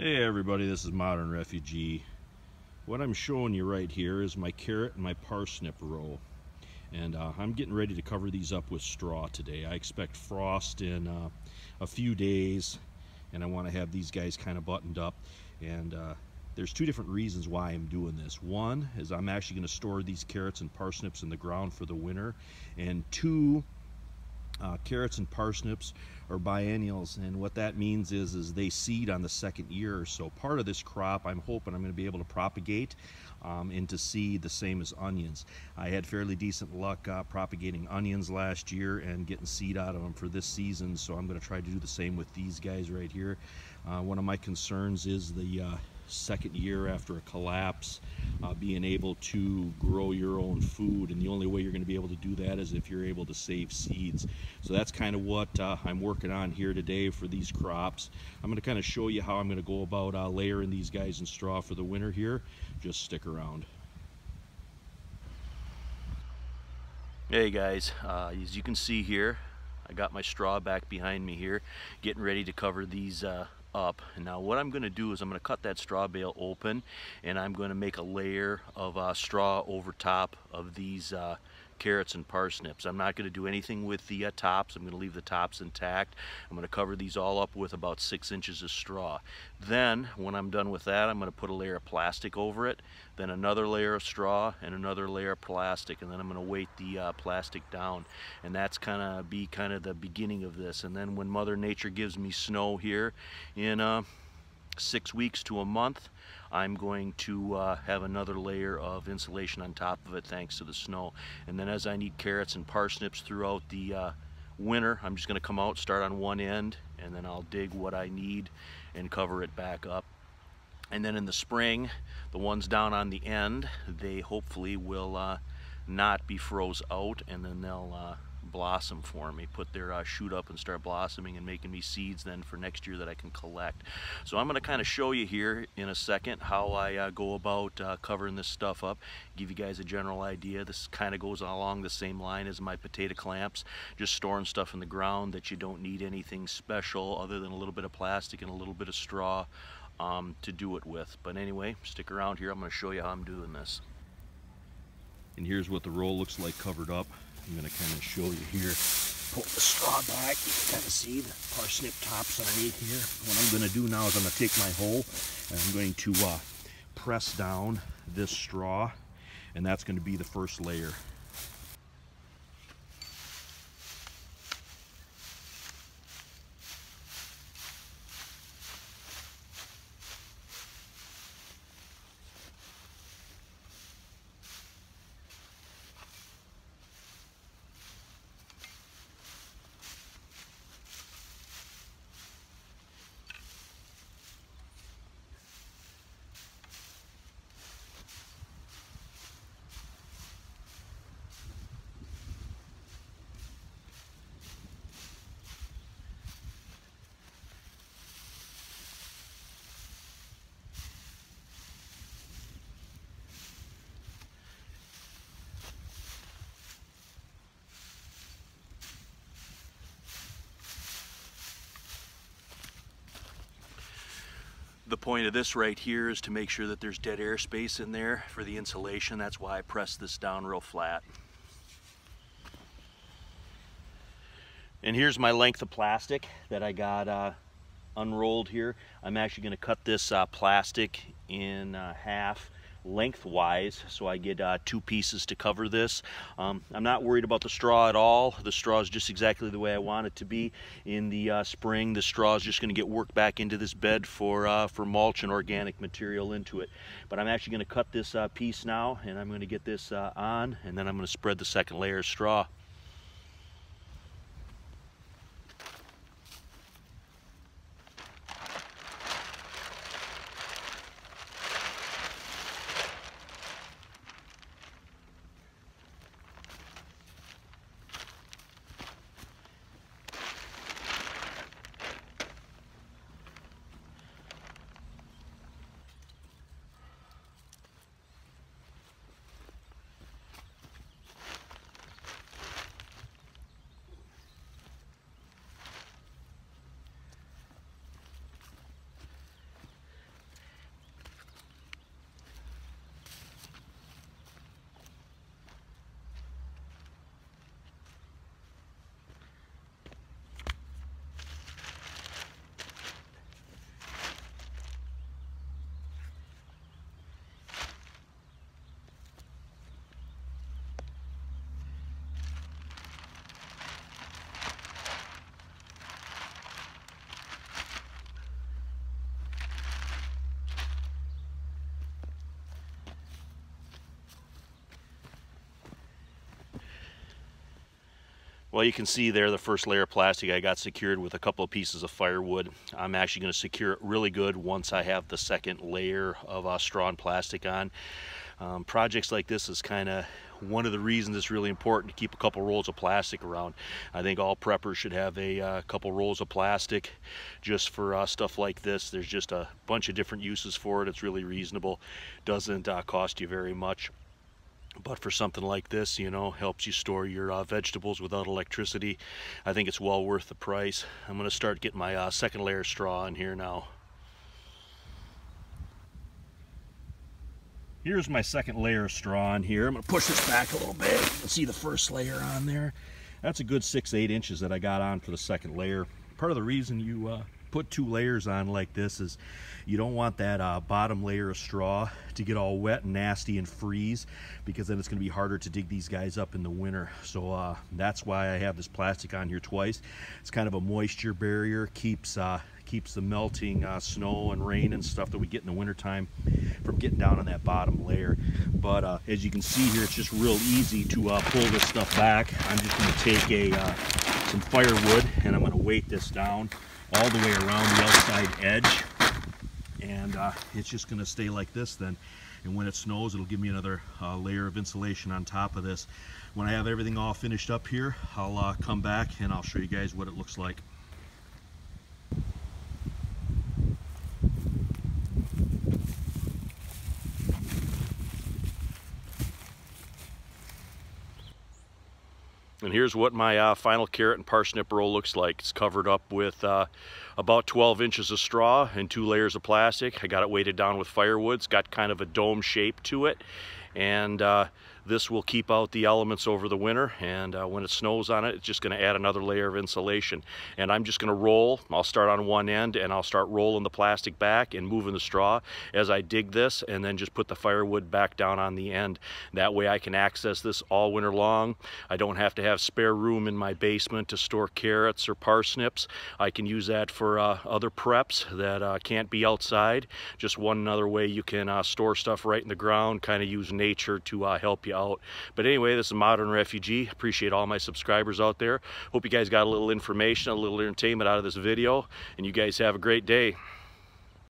Hey everybody, this is Modern Refugee. What I'm showing you right here is my carrot and my parsnip row. And I'm getting ready to cover these up with straw today. I expect frost in a few days, and I want to have these guys kind of buttoned up. And there's two different reasons why I'm doing this. One is I'm actually going to store these carrots and parsnips in the ground for the winter. And two, carrots and parsnips are biennials, and what that means is they seed on the second year. So part of this crop I'm hoping I'm going to be able to propagate into seed the same as onions. I had fairly decent luck propagating onions last year and getting seed out of them for this season, so I'm going to try to do the same with these guys right here. One of my concerns is the second year after a collapse, being able to grow your own food, and the only way you're going to be able to do that is if you're able to save seeds. So that's kind of what I'm working on here today for these crops. I'm going to kind of show you how I'm going to go about layering these guys in straw for the winter here. Just stick around. Hey guys, as you can see here, I got my straw back behind me here, getting ready to cover these up. And now what I'm going to do is I'm going to cut that straw bale open, and I'm going to make a layer of straw over top of these carrots and parsnips. I'm not going to do anything with the tops. I'm going to leave the tops intact. I'm going to cover these all up with about 6 inches of straw. Then when I'm done with that, I'm going to put a layer of plastic over it, then another layer of straw and another layer of plastic, and then I'm going to weight the plastic down. And that's kind of the beginning of this. And then when Mother Nature gives me snow here in 6 weeks to a month, I'm going to have another layer of insulation on top of it thanks to the snow. And then as I need carrots and parsnips throughout the winter, I'm just going to come out, start on one end, and then I'll dig what I need and cover it back up. And then in the spring, the ones down on the end, they hopefully will not be froze out, and then they'll blossom for me, put their shoot up and start blossoming and making me seeds then for next year that I can collect. So I'm going to kind of show you here in a second how I go about covering this stuff up, give you guys a general idea. This kind of goes along the same line as my potato clamps, just storing stuff in the ground that you don't need anything special other than a little bit of plastic and a little bit of straw to do it with. But anyway, stick around here. I'm going to show you how I'm doing this. And here's what the roll looks like covered up. I'm going to kind of show you here. Pull the straw back. You can kind of see the parsnip tops underneath here. What I'm going to do now is I'm going to take my hoe and I'm going to press down this straw, and that's going to be the first layer. The point of this right here is to make sure that there's dead air space in there for the insulation. That's why I press this down real flat. And here's my length of plastic that I got unrolled here. I'm actually going to cut this plastic in half lengthwise, so I get 2 pieces to cover this. I'm not worried about the straw at all. The straw is just exactly the way I want it to be. In the spring, the straw is just going to get worked back into this bed for mulch and organic material into it. But I'm actually going to cut this piece now, and I'm going to get this on, and then I'm going to spread the second layer of straw. Well, you can see there the first layer of plastic I got secured with a couple of pieces of firewood. I'm actually going to secure it really good once I have the second layer of straw and plastic on. Projects like this is kind of one of the reasons it's really important to keep a couple rolls of plastic around. I think all preppers should have a couple rolls of plastic just for stuff like this. There's just a bunch of different uses for it. It's really reasonable. Doesn't cost you very much. But for something like this, you know, helps you store your vegetables without electricity. I think it's well worth the price. I'm going to start getting my second layer of straw in here now. Here's my second layer of straw in here. I'm going to push this back a little bit. You can see the first layer on there. That's a good 6-8 inches that I got on for the second layer. Part of the reason you put 2 layers on like this is you don't want that bottom layer of straw to get all wet and nasty and freeze, because then it's going to be harder to dig these guys up in the winter. So that's why I have this plastic on here twice. It's kind of a moisture barrier, keeps the melting snow and rain and stuff that we get in the wintertime from getting down on that bottom layer. But as you can see here, it's just real easy to pull this stuff back. I'm just going to take some firewood and I'm going to weight this down all the way around the outside edge, and it's just going to stay like this then. And when it snows, it'll give me another layer of insulation on top of this. When I have everything all finished up here, I'll come back and I'll show you guys what it looks like. And here's what my final carrot and parsnip roll looks like. It's covered up with about 12 inches of straw and 2 layers of plastic. I got it weighted down with firewood. It's got kind of a dome shape to it. And this will keep out the elements over the winter, and when it snows on it, it's just going to add another layer of insulation. And I'm just going to roll. I'll start on one end and I'll start rolling the plastic back and moving the straw as I dig this, and then just put the firewood back down on the end. That way I can access this all winter long. I don't have to have spare room in my basement to store carrots or parsnips. I can use that for other preps that can't be outside. Just one other way you can store stuff right in the ground, kind of use nature to help you out. But anyway, this is Modern Refugee. Appreciate all my subscribers out there. Hope you guys got a little information, a little entertainment out of this video, and you guys have a great day.